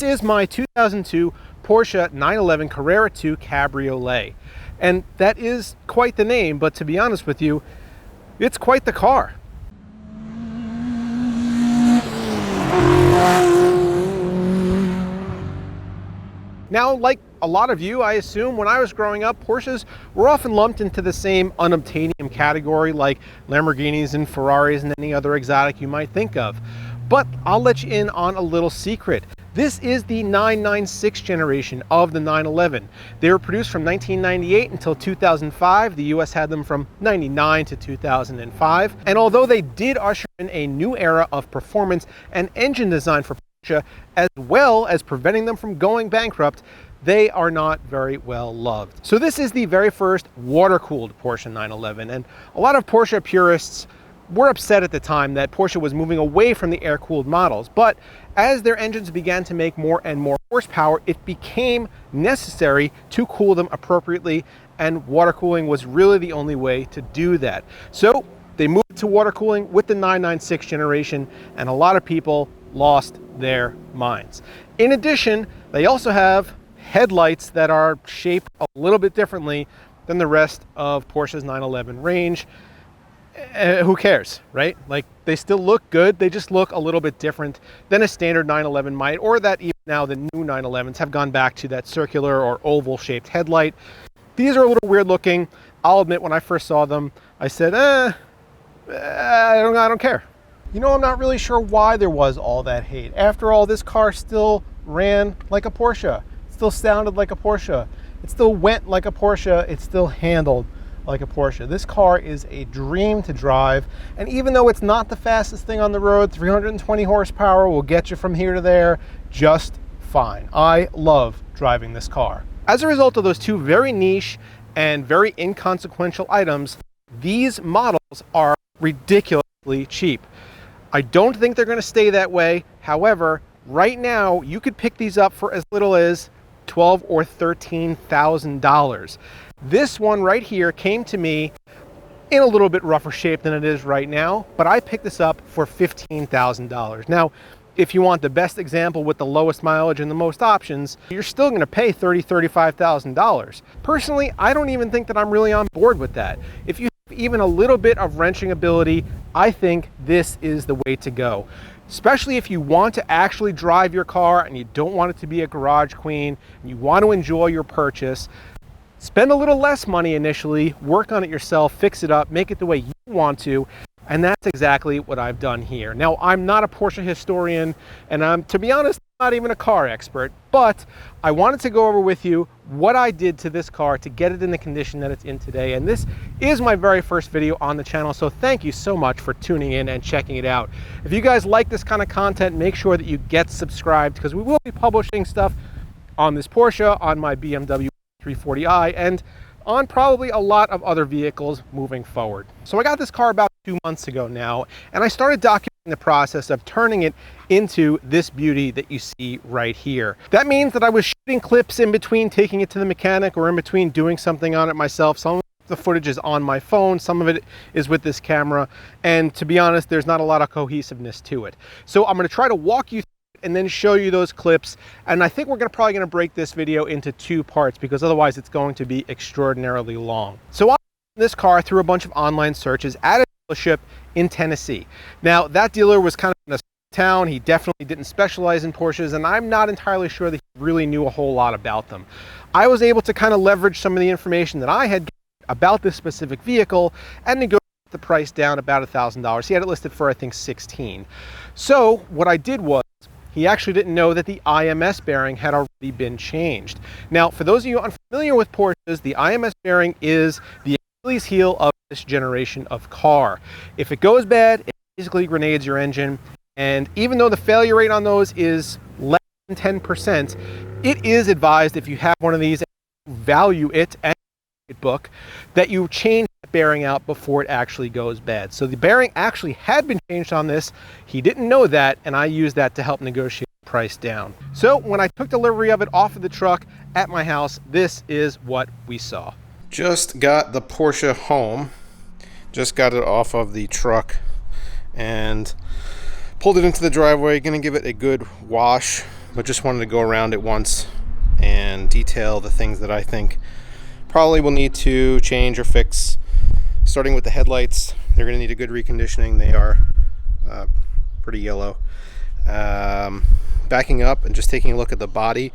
This is my 2002 Porsche 911 Carrera II Cabriolet. And that is quite the name, but to be honest with you, it's quite the car. Now, like a lot of you, I assume when I was growing up, Porsches were often lumped into the same unobtainium category like Lamborghinis and Ferraris and any other exotic you might think of. But I'll let you in on a little secret. This is the 996 generation of the 911. They were produced from 1998 until 2005. The US had them from 99 to 2005. And although they did usher in a new era of performance and engine design for Porsche, as well as preventing them from going bankrupt, they are not very well loved. So this is the very first water-cooled Porsche 911, and a lot of Porsche purists were upset at the time that Porsche was moving away from the air-cooled models, but as their engines began to make more and more horsepower, it became necessary to cool them appropriately, and water cooling was really the only way to do that. So they moved to water cooling with the 996 generation, and a lot of people lost their minds. In addition, they also have headlights that are shaped a little bit differently than the rest of Porsche's 911 range. Who cares, right? Like, they still look good, they just look a little bit different than a standard 911 might, or that even now the new 911s have gone back to that circular or oval shaped headlight. These are a little weird looking. I'll admit, when I first saw them, I said, I don't care. You know, I'm not really sure why there was all that hate. After all, this car still ran like a Porsche. It still sounded like a Porsche. It still went like a Porsche. It still handled like a Porsche. This car is a dream to drive, and even though it's not the fastest thing on the road, 320 horsepower will get you from here to there just fine. I love driving this car. As a result of those two very niche and very inconsequential items, these models are ridiculously cheap. I don't think they're going to stay that way. However, right now you could pick these up for as little as $12,000 or $13,000. This one right here came to me in a little bit rougher shape than it is right now, but I picked this up for $15,000. Now, if you want the best example with the lowest mileage and the most options, you're still going to pay $30,000, $35,000. Personally, I don't even think that I'm really on board with that. If you have even a little bit of wrenching ability, I think this is the way to go. Especially if you want to actually drive your car and you don't want it to be a garage queen, and you want to enjoy your purchase. Spend a little less money initially, work on it yourself, fix it up, make it the way you want to, and that's exactly what I've done here. Now, I'm not a Porsche historian, and I'm, to be honest, not even a car expert, but I wanted to go over with you what I did to this car to get it in the condition that it's in today. And this is my very first video on the channel, so thank you so much for tuning in and checking it out. If you guys like this kind of content, make sure that you get subscribed, because we will be publishing stuff on this Porsche, on my BMW 340i, and on probably a lot of other vehicles moving forward. So I got this car about 2 months ago now, and I started documenting the process of turning it into this beauty that you see right here. That means that I was shooting clips in between taking it to the mechanic or in between doing something on it myself. Some of the footage is on my phone, some of it is with this camera, and to be honest, there's not a lot of cohesiveness to it. So I'm going to try to walk you through and then show you those clips, and I think we're probably going to break this video into 2 parts, because otherwise it's going to be extraordinarily long. So I bought this car through a bunch of online searches at a dealership in Tennessee. Now, that dealer was kind of in a town. He definitely didn't specialize in Porsches, and I'm not entirely sure that he really knew a whole lot about them. I was able to kind of leverage some of the information that I had about this specific vehicle and negotiate the price down about $1,000. He had it listed for, I think, $16,000. So what I did was, he actually didn't know that the IMS bearing had already been changed. Now, for those of you unfamiliar with Porsches, the IMS bearing is the Achilles heel of this generation of car. If it goes bad, it basically grenades your engine. And even though the failure rate on those is less than 10%, it is advised, if you have one of these, value it and book, that you change that bearing out before it actually goes bad. So the bearing actually had been changed on this. He didn't know that, and I used that to help negotiate the price down. So when I took delivery of it off of the truck at my house, this is what we saw. Just got the Porsche home, just got it off of the truck and pulled it into the driveway. Gonna give it a good wash but just wanted to go around it once and detail the things that I think probably will need to change or fix. Starting with the headlights, they're going to need a good reconditioning. They are pretty yellow. Backing up and just taking a look at the body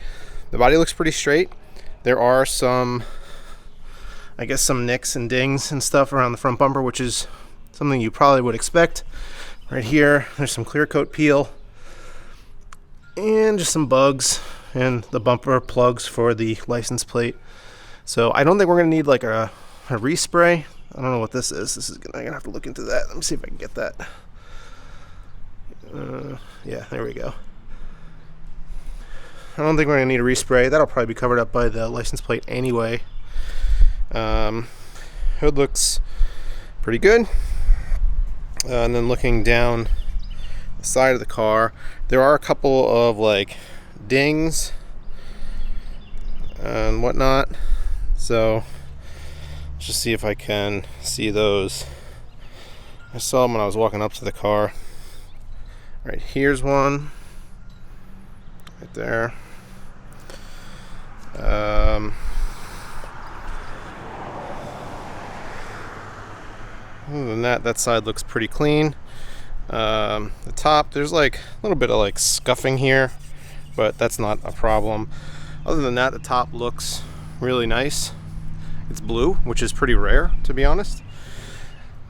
looks pretty straight. There are some, I guess, some nicks and dings and stuff around the front bumper, which is something you probably would expect. Right here, there's some clear coat peel and just some bugs and the bumper plugs for the license plate. So I don't think we're going to need like a respray. I don't know what this is. I'm going to have to look into that. Let me see if I can get that. Yeah, there we go. I don't think we're going to need a respray. That'll probably be covered up by the license plate anyway. Hood looks pretty good. And then looking down the side of the car, there are a couple of like dings and whatnot. So let's just see if I can see those. I saw them when I was walking up to the car. Right, here's one. Right there. Other than that, that side looks pretty clean. The top, there's like a little bit of like scuffing here, but that's not a problem. Other than that, the top looks really nice. It's blue, which is pretty rare, to be honest.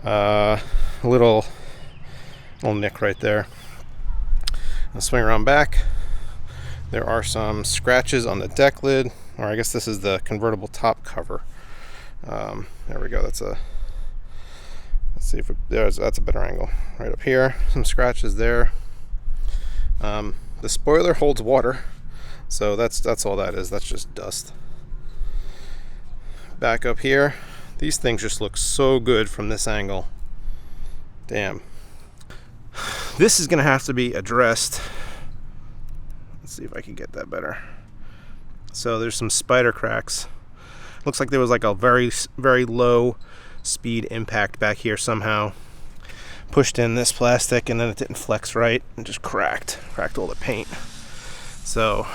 A little nick right there. I'll swing around back. There are some scratches on the deck lid, or I guess this is the convertible top cover. There we go. Let's see if that's a better angle. Right up here, some scratches there. The spoiler holds water, so that's all that is. That's just dust. Back up here, these things just look so good from this angle. Damn. This is gonna have to be addressed. Let's see if I can get that better. So there's some spider cracks. Looks like there was like a very, very low speed impact back here somehow. Pushed in this plastic and then it didn't flex right and just cracked all the paint. So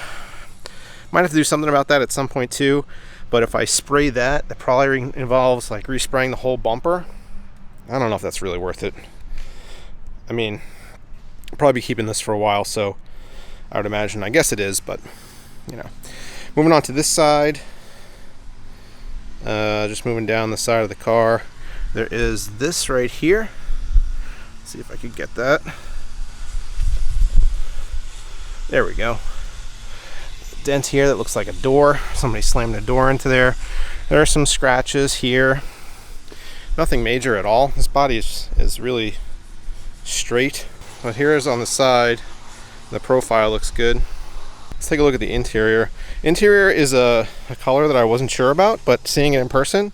might have to do something about that at some point too. But if I spray that, it probably involves like respraying the whole bumper. I don't know if that's really worth it. I mean, I'll probably be keeping this for a while, so I would imagine, I guess it is, but you know. Moving on to this side, just moving down the side of the car, there is this right here. Let's see if I could get that. There we go. Dent here that looks like a door. Somebody slammed a door into there. There are some scratches here. Nothing major at all. This body is really straight. But here is on the side. The profile looks good. Let's take a look at the interior. Interior is a color that I wasn't sure about, but seeing it in person,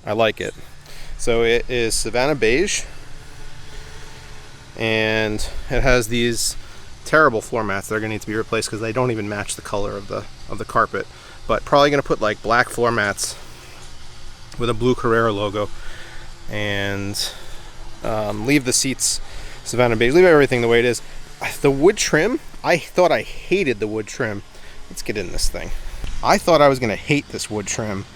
I like it. So it is Savannah beige, and it has these terrible floor mats that are going to need to be replaced because they don't even match the color of the carpet. But probably going to put like black floor mats with a blue Carrera logo, and leave the seats Savannah beige. Leave everything the way it is. The wood trim, I thought I hated the wood trim. Let's get in this thing. I thought I was going to hate this wood trim,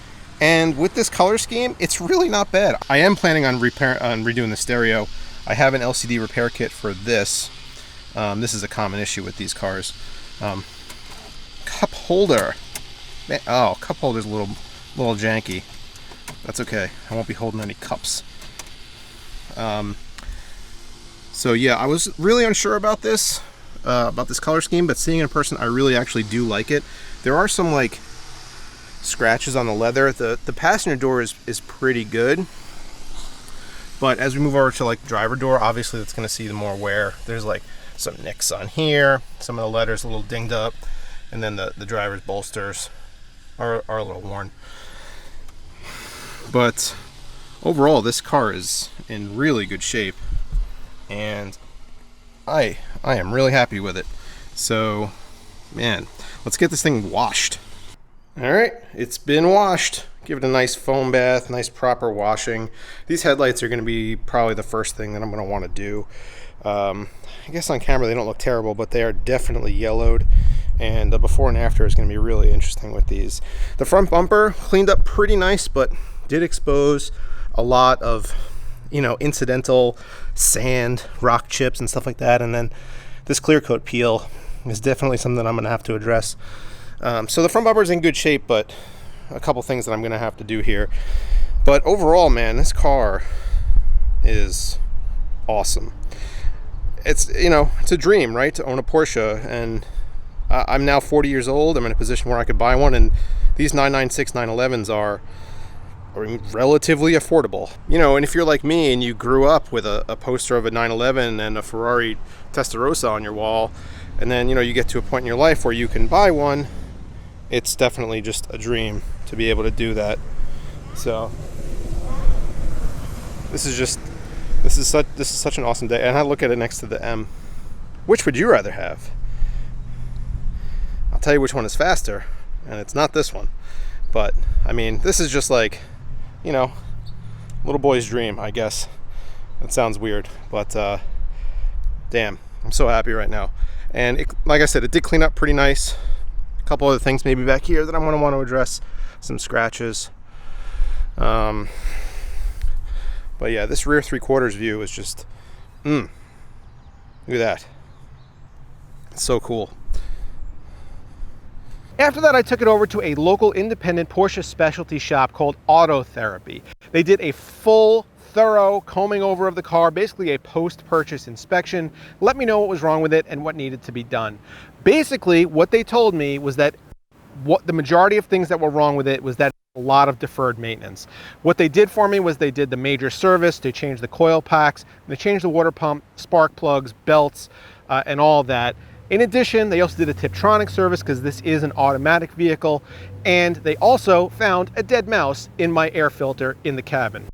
and with this color scheme, it's really not bad. I am planning on redoing the stereo. I have an LCD repair kit for this. This is a common issue with these cars. Cup holder. Man, oh, cup holder's a little janky. That's okay. I won't be holding any cups. So yeah, I was really unsure about this color scheme, but seeing it in person, I really actually do like it. There are some like scratches on the leather. The passenger door is pretty good, but as we move over to like driver door, obviously that's going to see the more wear. There's like some nicks on here, some of the letters a little dinged up, and then the driver's bolsters are a little worn. But overall, this car is in really good shape, and I am really happy with it. So, man, let's get this thing washed. All right, it's been washed. Give it a nice foam bath, nice proper washing. These headlights are going to be probably the first thing that I'm going to want to do. I guess on camera they don't look terrible, but they are definitely yellowed, and the before and after is going to be really interesting with these. The front bumper cleaned up pretty nice, but did expose a lot of, you know, incidental sand, rock chips and stuff like that, and then this clear coat peel is definitely something I'm going to have to address. So the front bumper is in good shape, but a couple things that I'm going to have to do here. But overall, man, this car is awesome. It's, you know, it's a dream, right, to own a Porsche, and I'm now 40 years old. I'm in a position where I could buy one, and these 996 911s are relatively affordable. You know, and if you're like me and you grew up with a poster of a 911 and a Ferrari Testarossa on your wall, and then, you know, you get to a point in your life where you can buy one, it's definitely just a dream to be able to do that. So this is such an awesome day. And I look at it next to the M. Which would you rather have? I'll tell you which one is faster, and it's not this one. But I mean, this is just like, you know, little boy's dream, I guess. That sounds weird, but damn, I'm so happy right now. And it, like I said, it did clean up pretty nice. A couple other things maybe back here that I'm going to want to address. Some scratches. But yeah, this rear 3/4 view is just, look at that. It's so cool. After that, I took it over to a local independent Porsche specialty shop called Auto Therapy. They did a full, thorough combing over of the car, basically a post-purchase inspection, let me know what was wrong with it and what needed to be done. Basically, what they told me was that what the majority of things that were wrong with it was that a lot of deferred maintenance. What they did for me was they did the major service, they changed the coil packs, they changed the water pump, spark plugs, belts, and all of that. In addition, they also did a Tiptronic service because this is an automatic vehicle, and they also found a dead mouse in my air filter in the cabin.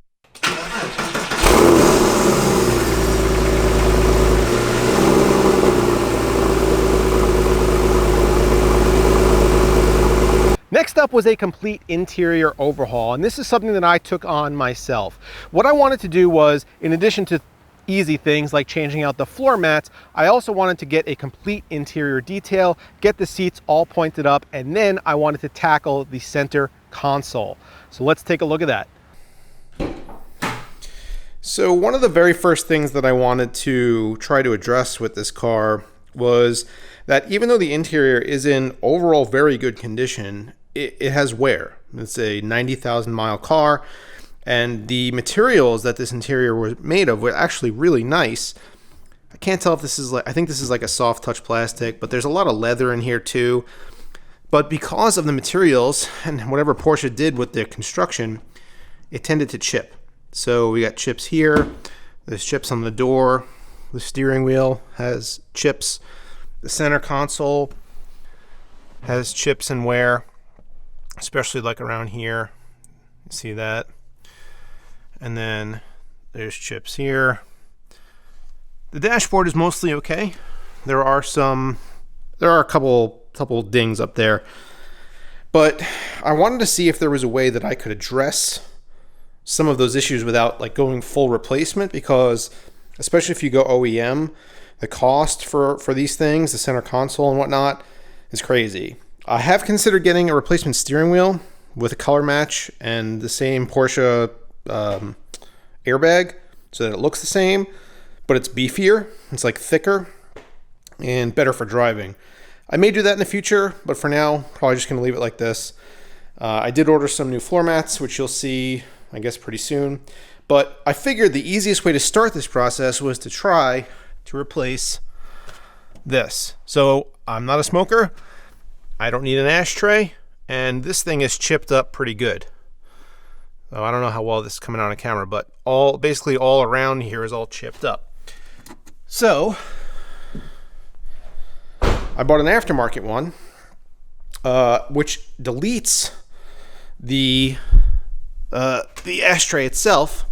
Next up was a complete interior overhaul, and this is something that I took on myself. What I wanted to do was, in addition to easy things like changing out the floor mats, I also wanted to get a complete interior detail, get the seats all pointed up, and then I wanted to tackle the center console. So let's take a look at that. So one of the very first things that I wanted to try to address with this car was that even though the interior is in overall very good condition, it has wear. It's a 90,000 mile car, and the materials that this interior was made of were actually really nice. I can't tell if this is like, I think this is like a soft touch plastic, but there's a lot of leather in here too. But because of the materials and whatever Porsche did with their construction, it tended to chip. So we got chips here, there's chips on the door, the steering wheel has chips, the center console has chips and wear, especially like around here. See that? And then there's chips here. The dashboard is mostly okay. There are a couple dings up there, but I wanted to see if there was a way that I could address some of those issues without like going full replacement, because especially if you go OEM, the cost for these things, the center console and whatnot, is crazy. I have considered getting a replacement steering wheel with a color match and the same Porsche airbag so that it looks the same, but it's beefier, it's like thicker and better for driving. I may do that in the future, but for now, probably just gonna leave it like this. I did order some new floor mats, which you'll see, I guess, pretty soon. But I figured the easiest way to start this process was to try to replace this. So I'm not a smoker, I don't need an ashtray, and this thing is chipped up pretty good. So I don't know how well this is coming out on camera, but basically all around here is all chipped up. So I bought an aftermarket one, which deletes the ashtray itself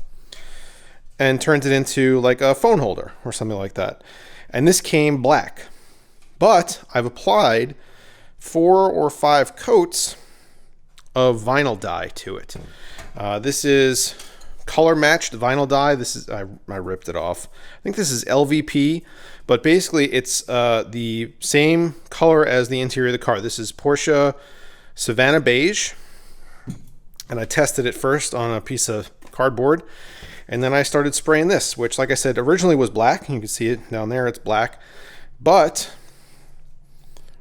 and turns it into like a phone holder or something like that. And this came black, but I've applied 4 or 5 coats of vinyl dye to it. This is color matched vinyl dye. This is, I ripped it off. I think this is LVP, but basically it's the same color as the interior of the car. This is Porsche Savannah Beige, and I tested it first on a piece of cardboard, and then I started spraying this, which, like I said, originally was black. You can see it down there, it's black, but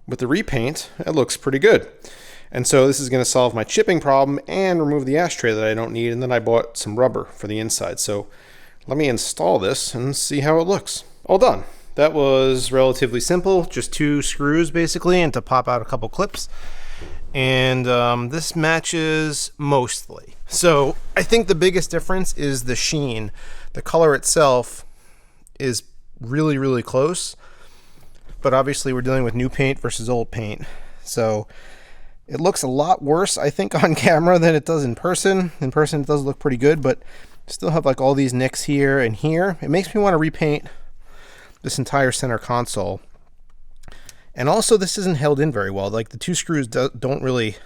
with the repaint, it looks pretty good. And so this is going to solve my chipping problem and remove the ashtray that I don't need. And then I bought some rubber for the inside. So let me install this and see how it looks. All done. That was relatively simple. Just 2 screws basically, and to pop out a couple clips. And this matches mostly. So I think the biggest difference is the sheen. The color itself is really, really close. But obviously we're dealing with new paint versus old paint. So it looks a lot worse, I think, on camera than it does in person. In person, it does look pretty good, but still have like all these nicks here and here. It makes me want to repaint this entire center console. And also, this isn't held in very well. Like, the 2 screws don't really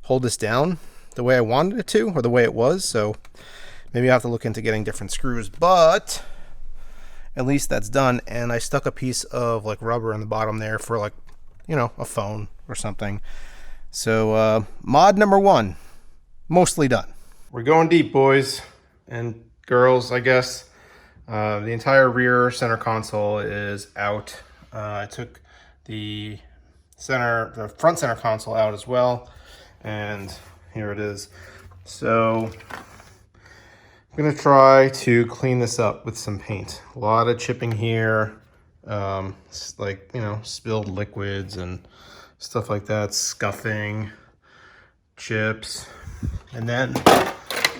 hold this down the way I wanted it to, or the way it was. So maybe I have to look into getting different screws, but at least that's done. And I stuck a piece of like rubber on the bottom there for, like, you know, a phone or something. So mod number 1, mostly done. We're going deep, boys and girls, I guess. The entire rear center console is out. I took the front center console out as well, and here it is. So I'm gonna try to clean this up with some paint. A lot of chipping here, like, you know, spilled liquids and stuff like that, scuffing, chips, and then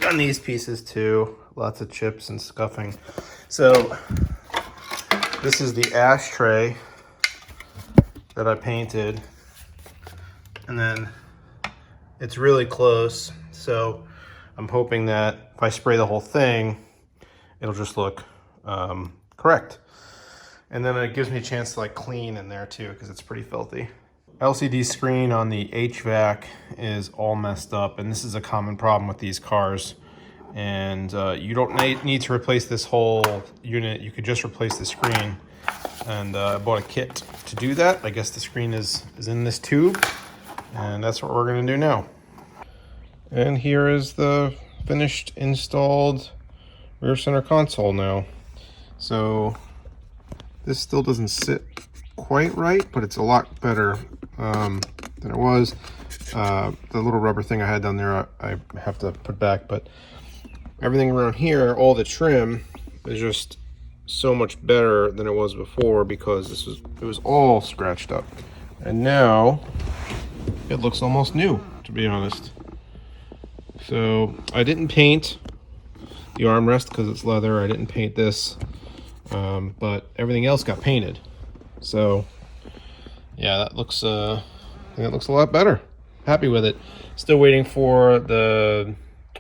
on these pieces too, lots of chips and scuffing. So this is the ashtray that I painted, and then it's really close, so I'm hoping that if I spray the whole thing, it'll just look correct. And then it gives me a chance to like clean in there too, because it's pretty filthy. LCD screen on the HVAC is all messed up, and this is a common problem with these cars. And you don't need to replace this whole unit. You could just replace the screen. And I bought a kit to do that. I guess the screen is in this tube, and that's what we're gonna do now. And here is the finished installed rear center console now. So this still doesn't sit quite right, but it's a lot better than it was. The little rubber thing I had down there, I have to put back, but everything around here, all the trim is just so much better than it was before, because it was all scratched up, and now it looks almost new, to be honest. So I didn't paint the armrest because it's leather. I didn't paint this, but everything else got painted. So yeah, that looks I think it looks a lot better. Happy with it. Still waiting for the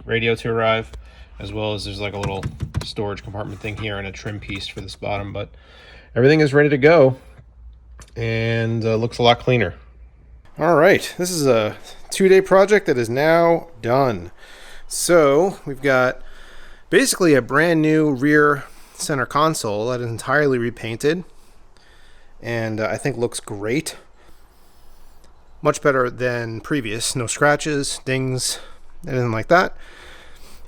radio to arrive, as well as there's like a little storage compartment thing here and a trim piece for this bottom, but everything is ready to go, and looks a lot cleaner. All right, this is a 2-day project that is now done. So we've got basically a brand new rear center console that is entirely repainted, and I think looks great. Much better than previous. No scratches, dings, anything like that.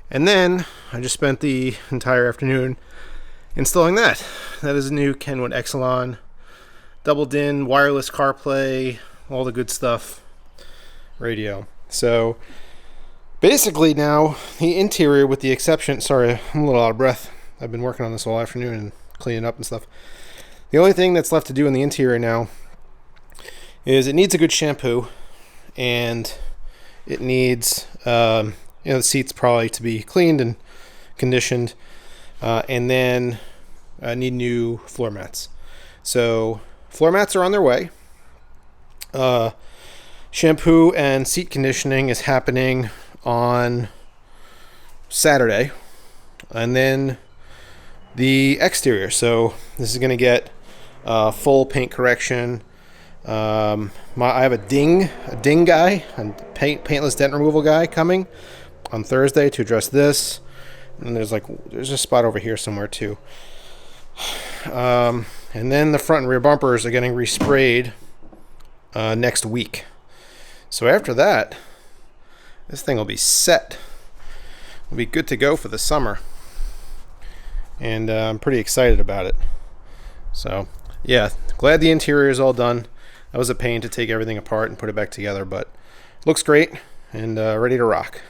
And then I just spent the entire afternoon installing that. That is a new Kenwood Exelon, double DIN, wireless CarPlay, all the good stuff, radio. So basically now the interior, with the exception, sorry, I'm a little out of breath. I've been working on this all afternoon and cleaning up and stuff. The only thing that's left to do in the interior now is it needs a good shampoo, and it needs the seats probably to be cleaned and conditioned, and then I need new floor mats. So floor mats are on their way. Shampoo and seat conditioning is happening on Saturday, and then the exterior. So this is going to get full paint correction. I have a ding guy, a paintless dent removal guy coming on Thursday to address this. And there's a spot over here somewhere too. And then the front and rear bumpers are getting resprayed next week. So after that, this thing will be set. It'll be good to go for the summer. And I'm pretty excited about it. So yeah, glad the interior is all done. That was a pain to take everything apart and put it back together, but looks great and ready to rock.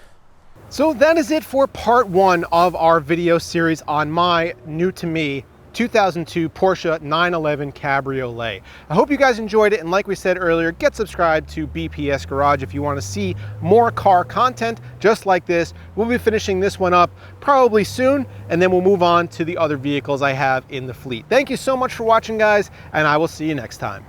So that is it for part 1 of our video series on my new to me 2002 Porsche 911 Cabriolet. I hope you guys enjoyed it, and like we said earlier, get subscribed to BPS Garage if you want to see more car content just like this. We'll be finishing this one up probably soon, and then we'll move on to the other vehicles I have in the fleet. Thank you so much for watching, guys, and I will see you next time.